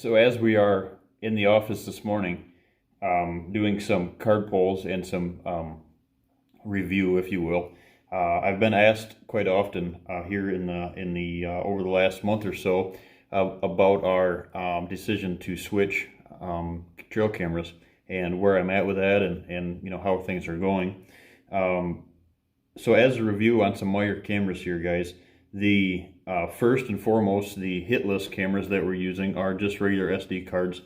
So as we are in the office this morning, doing some card pulls and some review, if you will, I've been asked quite often here in the over the last month or so about our decision to switch trail cameras and where I'm at with that, and how things are going. So as a review on some Meyer cameras here, guys, the first and foremost, the hitless cameras that we're using are just regular SD cards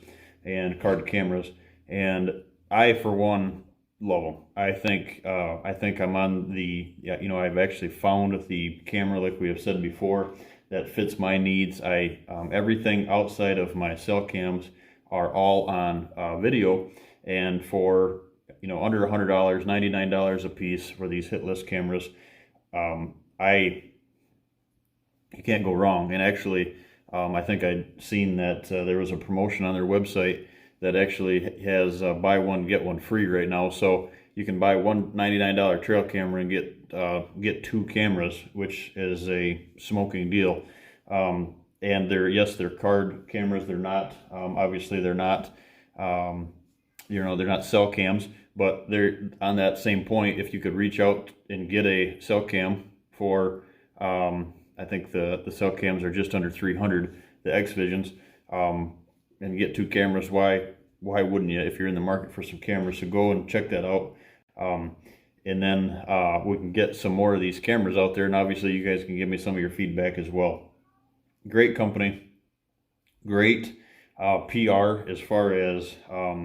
and card cameras, and I, for one, love them. I think I'm on the, I've actually found the camera, like we have said before, that fits my needs. Everything outside of my cell cams are all on video, and for under $100, $99 a piece for these hitless cameras, you can't go wrong. And actually, I think I'd seen that there was a promotion on their website that actually has buy one get one free right now. So you can buy one $99 trail camera and get two cameras, which is a smoking deal. And they're card cameras. They're not obviously they're not they're not cell cams, but they're on that same point. If you could reach out and get a cell cam for I think the cell cams are just under 300, the X Visions, and get two cameras. Why wouldn't you, if you're in the market for some cameras? So go and check that out, and then we can get some more of these cameras out there, and obviously you guys can give me some of your feedback as well. Great company, great PR as far as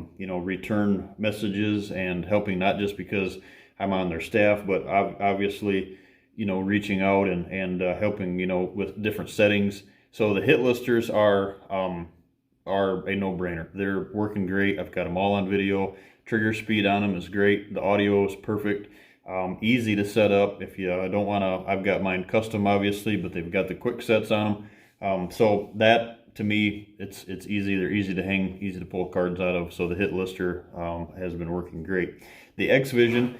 return messages and helping, not just because I'm on their staff, but obviously reaching out and helping with different settings. So the hit listers are a no-brainer. They're working great. I've got them all on video. Trigger speed on them is great. The audio is perfect. Easy to set up. If you don't want to, I've got mine custom obviously, but they've got the quick sets on them. So that, to me, it's easy. They're easy to hang, easy to pull cards out of. So the hit lister has been working great. The X Vision,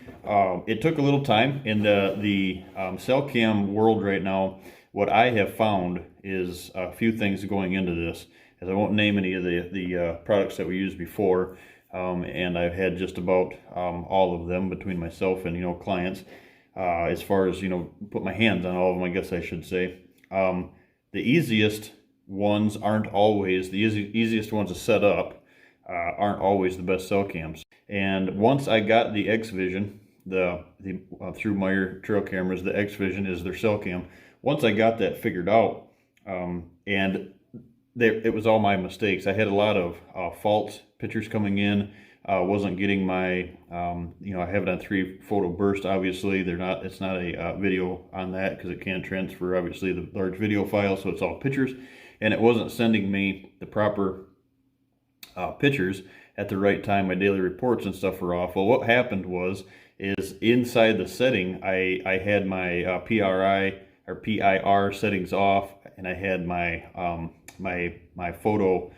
it took a little time in the cell cam world right now. What I have found is a few things going into this, as I won't name any of the products that we used before, and I've had just about all of them between myself and clients, as far as put my hands on all of them, I guess I should say. The easiest ones aren't always the easiest ones to set up, aren't always the best cell cams. And once I got the X Vision, through Meyer Trail Cameras, the X Vision is their cell cam. Once I got that figured out, and it was all my mistakes. I had a lot of false pictures coming in. Wasn't getting my, I have it on 3 photo burst. Obviously, it's not a video on that because it can't transfer obviously the large video file, so it's all pictures, and it wasn't sending me the proper pictures at the right time. My daily reports and stuff were off. Well, what happened is inside the setting, I had my PRI or PIR settings off, and I had my my photo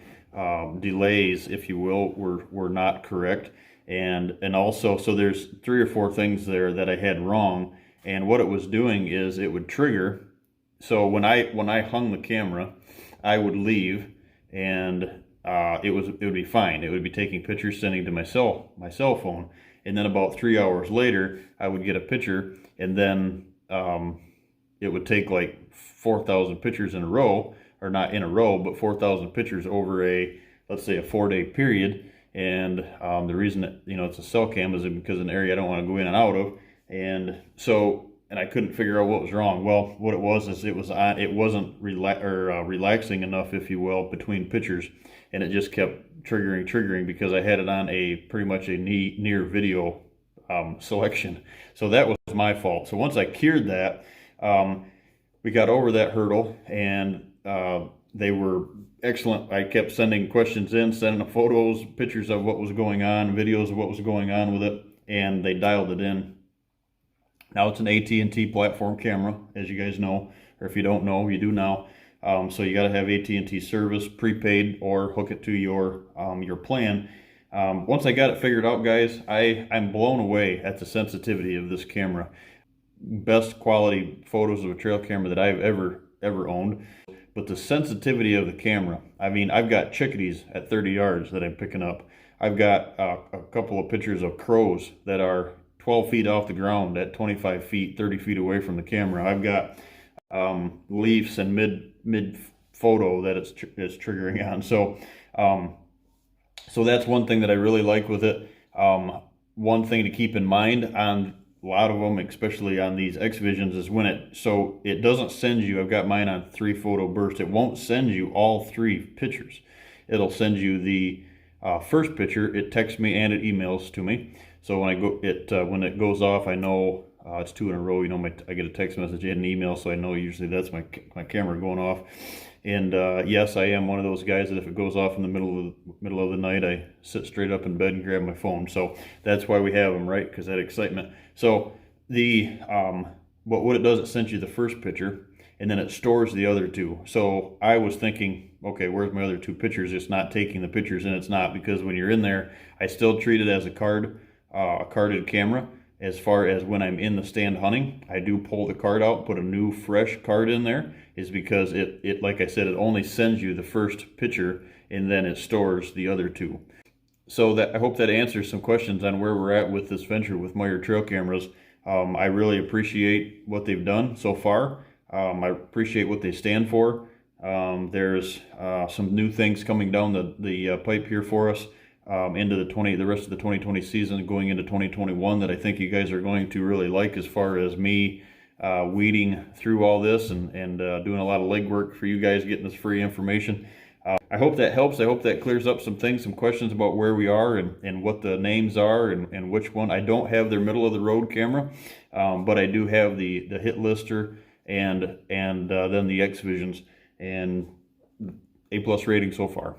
delays, if you will, were not correct, and also, so there's 3 or 4 things there that I had wrong. And what it was doing is it would trigger. So when I hung the camera, I would leave, and it would be fine. It would be taking pictures, sending to my cell phone, and then about 3 hours later, I would get a picture, and then it would take like 4,000 pictures in a row, or not in a row, but 4,000 pictures over let's say a 4-day period. And the reason that it's a cell cam is because an area I don't want to go in and out of, and I couldn't figure out what was wrong. Well, what it was is it wasn't relaxing enough, if you will, between pictures, and it just kept triggering because I had it on pretty much a near video selection. So that was my fault. So once I cured that, we got over that hurdle, and they were excellent. I kept sending questions in, sending them photos, pictures of what was going on, videos of what was going on with it, and they dialed it in. Now it's an AT&T platform camera, as you guys know, or if you don't know, you do now. So you got to have AT&T service, prepaid, or hook it to your plan. Once I got it figured out, guys, I'm blown away at the sensitivity of this camera. Best quality photos of a trail camera that I've ever owned. but the sensitivity of the camera. I mean, I've got chickadees at 30 yards that I'm picking up. I've got a couple of pictures of crows that are 12 feet off the ground at 25 feet, 30 feet away from the camera. I've got leaves and mid photo that it's triggering on. So so that's one thing that I really like with it. One thing to keep in mind on a lot of them, especially on these X Visions, is when it doesn't send you, I've got mine on 3 photo burst. It won't send you all 3 pictures. It'll send you the first picture. It texts me and it emails to me. So when when it goes off, I know it's 2 in a row. You know, I get a text message and an email, so I know usually that's my camera going off. And yes, I am one of those guys that if it goes off in the middle of the night, I sit straight up in bed and grab my phone. So that's why we have them, right? Because that excitement. So but what it does, it sends you the first picture, and then it stores the other 2. So I was thinking, okay, where's my other 2 pictures? It's not taking the pictures, and it's not, because when you're in there, I still treat it as a carded camera. As far as when I'm in the stand hunting, I do pull the card out, put a new fresh card in there, is because it like I said, it only sends you the first picture and then it stores the other 2. So I hope that answers some questions on where we're at with this venture with Meyer Trail Cameras. I really appreciate what they've done so far. I appreciate what they stand for. There's some new things coming down the pipe here for us. Into the rest of the 2020 season, going into 2021, that I think you guys are going to really like, as far as me weeding through all this and doing a lot of legwork for you guys, getting this free information. I hope that helps. I hope that clears up some things, some questions about where we are and what the names are and which one. I don't have their middle of the road camera, but I do have the hit lister and then the X Visions, and A+ rating so far.